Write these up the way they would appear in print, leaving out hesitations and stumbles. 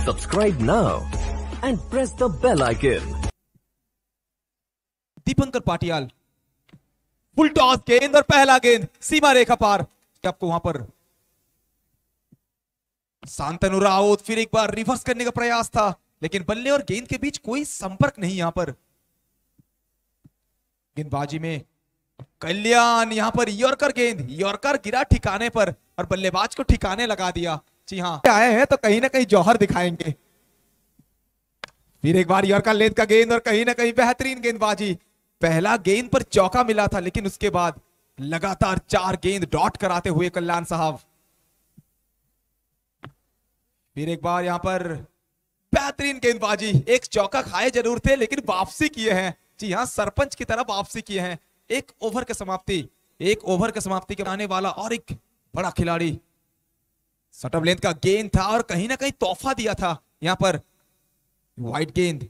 Subscribe now and press the bell icon. Deepankar Patiyal full toss गेंद और पहला गेंद सीमा रेखा पार। आपको वहां पर शांतनु राउत फिर एक बार रिवर्स करने का प्रयास था, लेकिन बल्ले और गेंद के बीच कोई संपर्क नहीं। यहां पर गेंदबाजी में कल्याण, यहां पर यॉर्कर गेंद, यॉर्कर गिरा ठिकाने पर और बल्लेबाज को ठिकाने लगा दिया। जी हां, आए हैं तो कहीं ना कहीं जौहर दिखाएंगे। फिर एक बार यॉर्कर लेंथ का गेंद और कहीं ना कहीं बेहतरीन गेंदबाजी। पहला गेंद पर चौका मिला था, लेकिन उसके बाद लगातार 4 गेंद डॉट कराते हुए कल्याण साहब। फिर एक बार यहां पर बेहतरीन गेंदबाजी। एक चौका खाए जरूर थे, लेकिन वापसी किए हैं। जी हां, सरपंच की तरफ वापसी किए हैं। एक ओवर की समाप्ति के आने वाला और एक बड़ा खिलाड़ी। सटअप लेंथ का गेंद था और कहीं ना कहीं तोहफा दिया था यहां पर वाइड गेंद।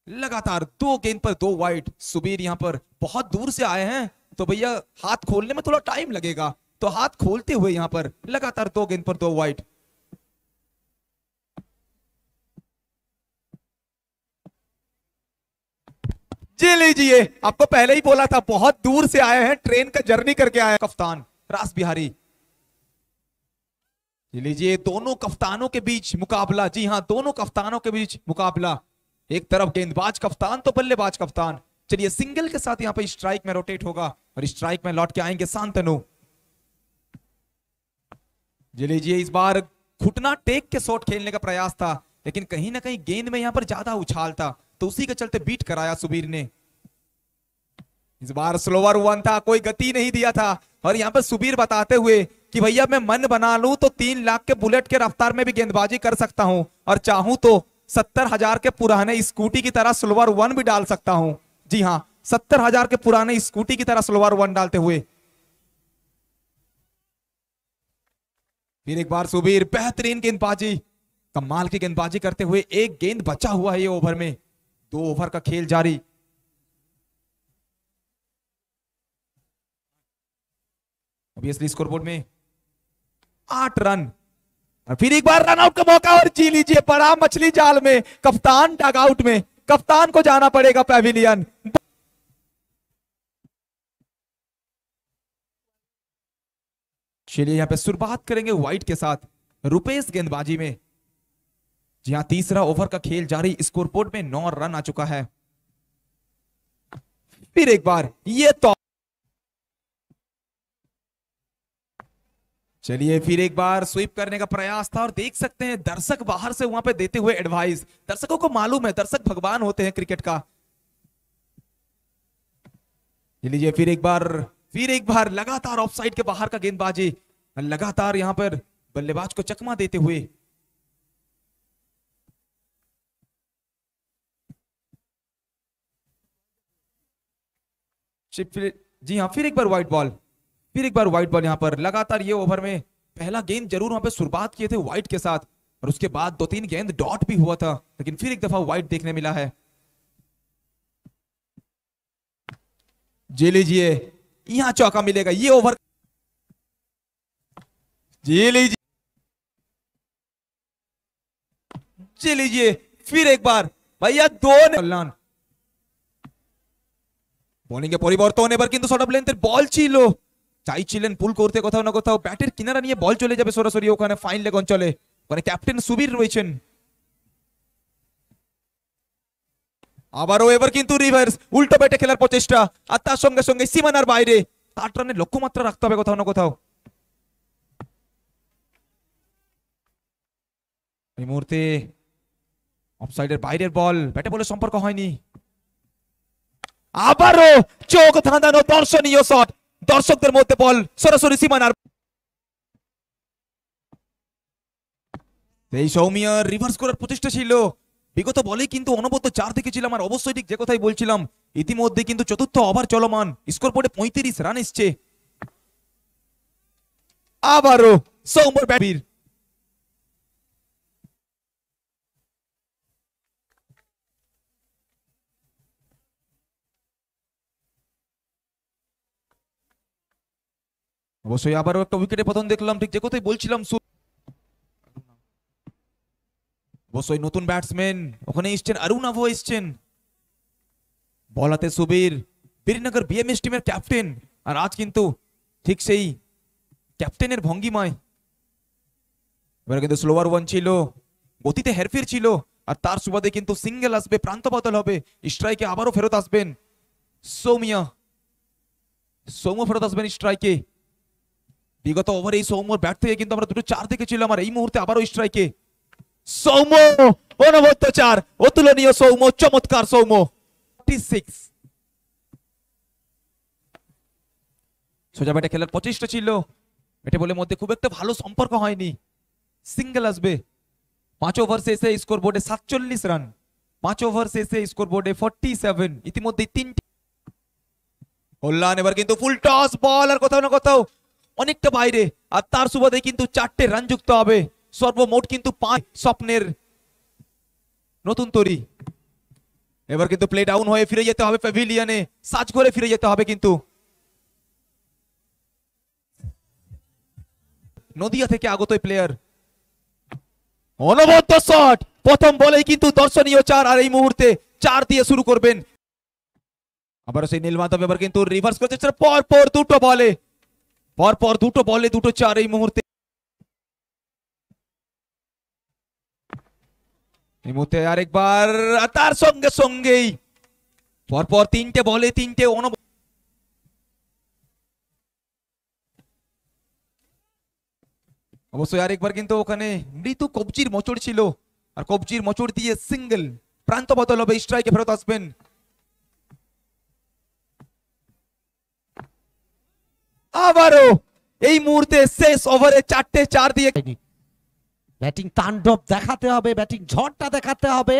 लगातार 2 गेंद पर 2 वाइड। सुबीर यहां पर बहुत दूर से आए हैं, तो भैया हाथ खोलने में थोड़ा टाइम लगेगा, तो हाथ खोलते हुए यहां पर लगातार 2 गेंद पर 2 वाइड। जी लीजिए, आपको पहले ही बोला था बहुत दूर से आए हैं, ट्रेन का जर्नी करके आए कप्तान रास बिहारी। लीजिए, दोनों कप्तानों के बीच मुकाबला। जी हां, दोनों कप्तानों के बीच मुकाबला। एक तरफ गेंदबाज कप्तान तो बल्लेबाज कप्तान। चलिए, सिंगल के साथ यहां पर स्ट्राइक में रोटेट होगा और स्ट्राइक में लौट के आएंगे शांतनु। जी लीजिए, इस बार घुटना टेक के शॉट खेलने का प्रयास था, लेकिन कहीं ना कहीं गेंद में यहां पर ज्यादा उछाल था, तो उसी के चलते बीट कराया सुबीर ने। इस बार स्लोवर 1 था, कोई गति नहीं दिया था, और यहां पर सुबीर बताते हुए कि भैया मैं मन बना लूं तो 3 लाख के बुलेट के रफ्तार में भी गेंदबाजी कर सकता हूं, और चाहूं तो 70,000 के पुराने स्कूटी की तरह स्लोवर 1 भी डाल सकता हूं। जी हां, 70,000 के पुराने स्कूटी की तरह स्लोवर 1 डालते हुए। फिर एक बार सुबीर बेहतरीन गेंदबाजी, कमाल की गेंदबाजी करते हुए। एक गेंद बचा हुआ है ये ओवर में, 2 ओवर का खेल जारी। अभी असली स्कोरबोर्ड में 8 रन, और फिर एक बार रन आउट का मौका, और जी लीजिए, बड़ा मछली जाल में कप्तान डग आउट में। कप्तान को जाना पड़ेगा पैविलियन। चलिए, यहां पे शुरुआत करेंगे वाइट के साथ, रुपेश गेंदबाजी में। जी हां, तीसरा ओवर का खेल जारी। स्कोरबोर्ड में 9 रन आ चुका है। फिर एक बार ये तो, चलिए फिर एक बार स्वीप करने का प्रयास था, और देख सकते हैं दर्शक बाहर से वहां पे देते हुए एडवाइस। दर्शकों को मालूम है, दर्शक भगवान होते हैं क्रिकेट का। लीजिए, फिर एक बार लगातार ऑफसाइड के बाहर का गेंदबाजी, लगातार यहां पर बल्लेबाज को चकमा देते हुए। जी हां, फिर एक बार व्हाइट बॉल, यहां पर लगातार ये ओवर में पहला गेंद जरूर वहां पे शुरुआत किए थे व्हाइट के साथ, और उसके बाद 2-3 गेंद डॉट भी हुआ था, लेकिन फिर एक दफा व्हाइट देखने मिला है। जी लीजिए, यहां चौका मिलेगा ये ओवर। जी लीजिए, फिर एक बार भैया 2 कल्याण বোলিংয়ে পরিবর্তন। এবার কিন্তু শর্ট অফ লেন্থের বল ছিল, চাইছিলেন পুল করতে কোথাও না কোথাও, ব্যাটের কিনারা নিয়ে বল চলে যাবে সরাসরি ওখানে ফাইন লেগ অঞ্চলে। ওখানে ক্যাপ্টেন সুবীর রয়েছেন। আবারও এবার কিন্তু রিভার্স, উল্টো ব্যাটে খেলার প্রচেষ্টা, আর তার সঙ্গে সঙ্গে সীমানার বাইরে। 8 রানের লক্ষ্যমাত্রা রাখতে হবে কোথাও না কোথাও। এই মুহূর্তে অফসাইডের বাইরের বল, ব্যাটে বলে সম্পর্ক হয়নি। আবারও চোখ ধাঁধানো দর্শনীয় শট, দর্শকদের মধ্যে বল সরাসরি সীমানার। এই সৌমিয়া রিভার্স করার প্রচেষ্টা ছিল, বিগত বলেই কিন্তু অনবদ্য 4 দেখেছিলাম, আর অবশ্যই ঠিক যে কথাই বলছিলাম, ইতিমধ্যে কিন্তু চতুর্থ ওভার চলমান, স্কোরবোর্ডে 35 রান এসছে। আবারও সৌম্যর ব্যাট। অবশ্যই আবারও একটা উইকেটে পতন দেখলাম, ঠিক যে কথাই বলছিলাম। অবশ্যই নতুন ব্যাটসম্যান ওখানে এসছেন, অরুণ আভো এসছেন। বল হাতে সুবীর, বীরনগর বিএমএস টিমের ক্যাপ্টেন, আর আজ কিন্তু ঠিক সেই ক্যাপ্টেনের ভঙ্গিমায়। এবার কিন্তু স্লোয়ার ওয়ান ছিল, গতিতে হেরফের ছিল, আর তার সুবাদে কিন্তু সিঙ্গেল আসবে, প্রান্ত বদল হবে, স্ট্রাইকে আবারও ফেরত আসবেন সৌম্য ফেরত আসবেন স্ট্রাইকে। বিগত ওভারে এই সৌম্যর ব্যাট থেকে কিন্তু আমরা দুটো 4 দেখেছিলাম, আর এই মুহূর্তে আবারও স্ট্রাইকে সৌম্য, অনবদ্য 4, অতুলনীয় সৌম্য, চমৎকার সৌম্য। 46 সোজা ব্যাটে খেলার প্রচেষ্টা ছিল, এটা বলে মধ্যে খুব একটা ভালো সম্পর্ক হয়নি। সিঙ্গেল আসবে। 5 ওভার শেষে স্কোর বোর্ডে 47 রান, 5 ওভার শেষে স্কোর বোর্ডে 47, ইতিমধ্যে 3টি কল্যাণ। এবার কিন্তু ফুল টস বল, আর কোথাও না কোথাও অনেকটা বাইরে, আর তার সুবাদে কিন্তু 4টে রান যুক্ত হবে। সর্বমোট কিন্তু 5 স্বপ্নের নতুন তৈরি। এবার কিন্তু প্লে ডাউন হয়ে ফিরে যেতে হবে প্যাভিলিয়নে, সাজ করে ফিরে যেতে হবে কিন্তু। নদিয়া থেকে আগত প্লেয়ার, অনবদ্য শট, প্রথম বলেই কিন্তু দর্শনীয় 4, আর এই মুহূর্তে 4 দিয়ে শুরু করবেন। আবার সেই নীলমাধব এবার কিন্তু রিভার্স করতে পর দুটো বলে দুটো 4 এই মুহূর্তে। এই মুহূর্তে আরেকবার, তার সঙ্গে সঙ্গেই পরপর 3টে বলে 3টে অবশ্যই আরেকবার কিন্তু ওখানে মৃত্যু কবজির মোচড় ছিল, আর কবজির মোচড় দিয়ে সিঙ্গেল, প্রান্ত বদল হবে, স্ট্রাইকে ফেরত আসবেন। আবারও এই মুহূর্তে শেষ ওভারে 4টে 4 দিয়ে ব্যাটিং তাণ্ডব দেখাতে হবে, ব্যাটিং ঝড়টা দেখাতে হবে।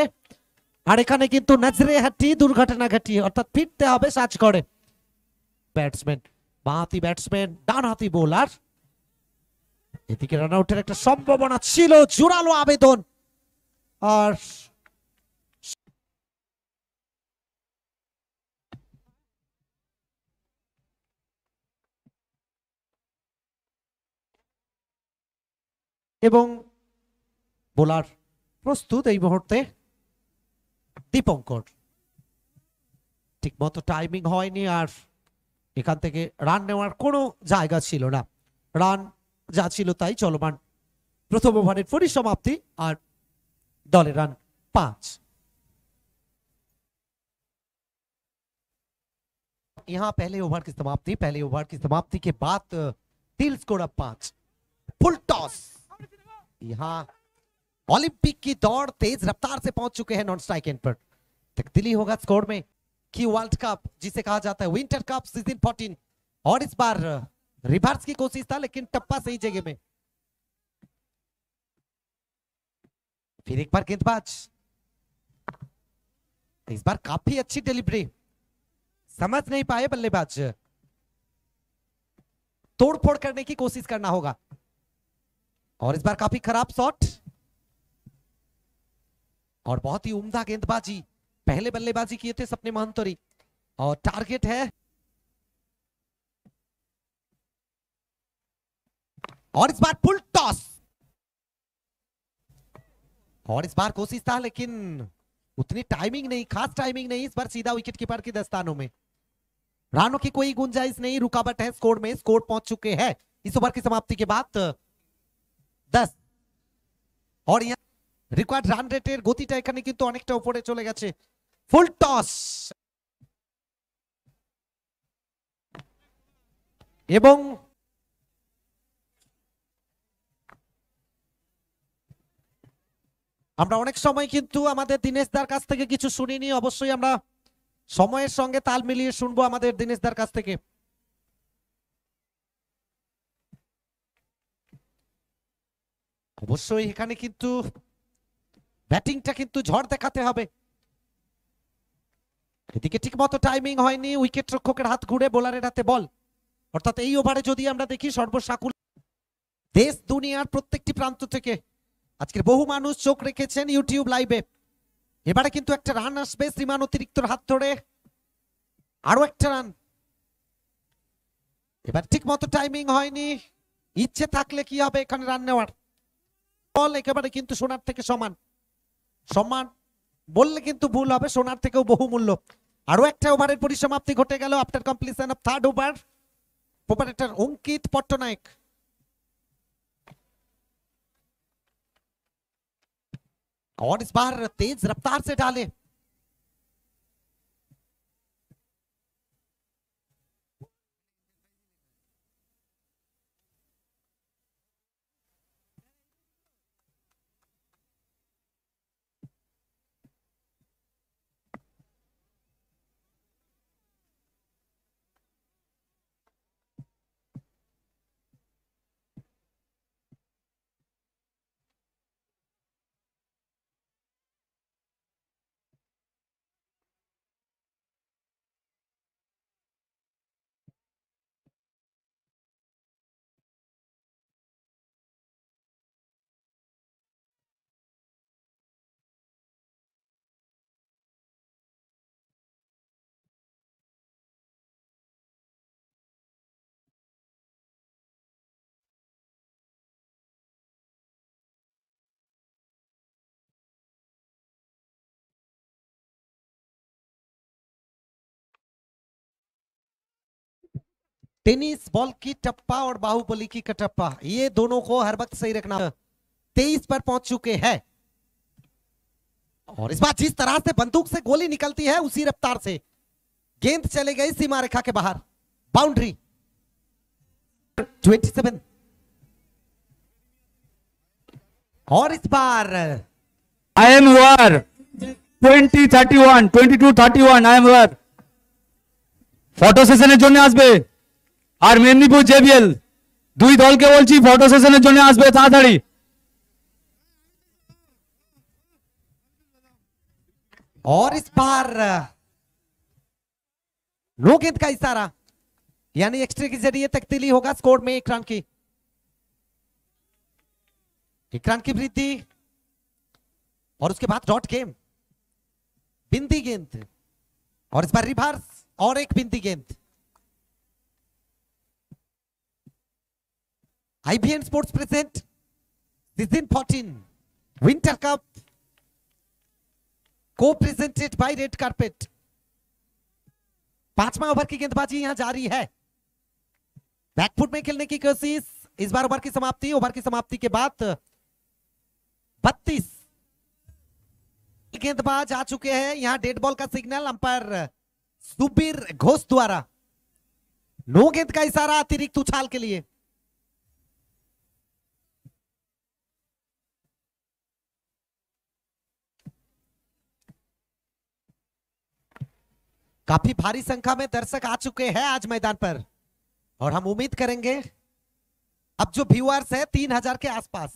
আর এখানে কিন্তু নজরে হাটি দুর্ঘটনা ঘটিয়ে, অর্থাৎ ফিরতে হবে সাজ করে। ব্যাটসম্যান, বাঁহাতি ব্যাটসম্যান, ডানহাতি বোলার, এদিকে রান আউটের একটা সম্ভাবনা ছিল, জোরালো আবেদন। আর এবং বোলার প্রস্তুত এই মুহূর্তে। দীপঙ্কর, ঠিক মতো টাইমিং হয়নি, আর এখান থেকে রান নেওয়ার কোনো জায়গা ছিল না। রান যা ছিল তাই চলমান। প্রথম ওভারের পরিসমাপ্তি, আর দলের রান 5। यहाँ पहले ओवर की समाप्ति के बाद तिल स्कोर 5। फुल टॉस, यहाँ ओलंपिक की दौड़ तेज रफ्तार से पहुंच चुके हैं नॉन स्ट्राइक एंड पर। तब्दीली होगा स्कोर में कि वर्ल्ड कप जिसे कहा जाता है विंटर कप सीजन 14, और इस बार रिवर्स की कोशिश था, लेकिन टप्पा सही जगह में। फिर एक बार गेंदबाज, इस बार काफी अच्छी डिलीवरी, समझ नहीं पाए बल्लेबाज, तोड़फोड़ करने की कोशिश करना होगा। और इस बार काफी खराब शॉट, और बहुत ही उम्दा गेंदबाजी। पहले बल्लेबाजी किए थे सपने महंतरी, और टारगेट है, और इस बार फुल टॉस, और इस बार कोशिश था, लेकिन उतनी टाइमिंग नहीं, खास टाइमिंग नहीं। इस बार सीधा विकेट कीपर के दस्तानों में, रानों की कोई गुंजाइश नहीं, रुकावट है स्कोर में। स्कोर पहुंच चुके हैं इस ओवर की समाप्ति के बाद 10। और यहाँ রিকোয়ার্ড রান রেটের গতিটা এখানে কিন্তু অনেকটা উপরে চলে গেছে। ফুল টস, এবং আমরা অনেক সময় কিন্তু আমাদের দিনেশদার কাছ থেকে কিছু শুনিনি, অবশ্যই আমরা সময়ের সঙ্গে তাল মিলিয়ে শুনবো আমাদের দিনেশদার কাছ থেকে। অবশ্যই এখানে কিন্তু ব্যাটিংটা কিন্তু ঝড় দেখাতে হবে। এদিকে ঠিক মতো টাইমিং হয়নি, উইকেট রক্ষকের হাত ঘুরে বোলারের হাতে বল। অর্থাৎ এই ওভারে যদি আমরা দেখি সর্বসাকুল দেশ দুনিয়ার প্রত্যেকটি প্রান্ত থেকে আজকের বহু মানুষ চোখ রেখেছেন ইউটিউব লাইভে। এবারে কিন্তু একটা রান আসবে শ্রীমান অতিরিক্তর হাত ধরে, আরো একটা রান। এবার ঠিক মতো টাইমিং হয়নি, ইচ্ছে থাকলে কি হবে এখানে রান নেওয়ার। বল একেবারে কিন্তু সোনার থেকে সমান। সম্মান বললে কিন্তু ভুল হবে, সোনার থেকেও বহুমূল্য। আরো একটা ওভারের পরিসমাপ্তি ঘটে গেল after completion of third over. Operator Ankit Pattanayak. और इस बार तेज रफ्तार से डाले। टेनिस बॉल की टप्पा और बाहुबली की कटप्पा, ये दोनों को हर वक्त सही रखना। 23 पर पहुंच चुके हैं और इस बार जिस तरह से बंदूक से गोली निकलती है उसी रफ्तार से गेंद चले गई सीमा रेखा के बाहर। बाउंड्री 27। और इस बार I am war 2031 2231 I am war photo সেশনের জন্য আসবে। আর মেদিনীপুর জেবিএল দুই দলকে বলছি ফটো সেশনের জন্য আসবে তাড়াতাড়ি। और इस बार नो गेंद का इशारा, यानी एक्स्ट्रा के जरिए तब्दीली होगा स्कोर में। एक रन की वृद्धि और उसके बाद डॉट गेम, बिंदी गेंद और इस बार रिवर्स और एक बिंदी गेंद। IBN sports present season 14 winter cup को प्रेजेंटेड बाय रेड कारपेट। 5वां ओवर की गेंदबाजी यहां जारी है। बैकफुट में खेलने की कोशिश। इस बार ओवर की समाप्ति, ओवर की समाप्ति के बाद 32 गेंदबाज आ चुके हैं। यहां डेड बॉल का सिग्नल अंपायर सुबीर घोष द्वारा। नो गेंद का इशारा अतिरिक्त उछाल के लिए। काफी भारी संख्या में दर्शक आ चुके हैं आज मैदान पर और हम उम्मीद करेंगे अब जो व्यूअर्स है 3000 के आसपास।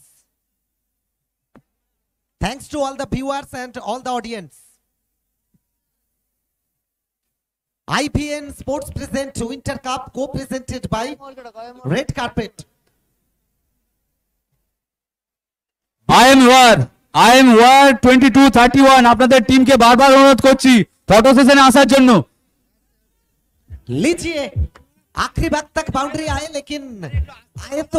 Thanks to all the viewers and all the audience. IBN sports present winter cup को presented by red carpet. I am war 2231 আপনাদের টিমকে বারবার অনুরোধ করছি ফটো সেশনে আসার জন্য। लीजिए आखिरी वक्त तक बाउंड्री आए, लेकिन आए तो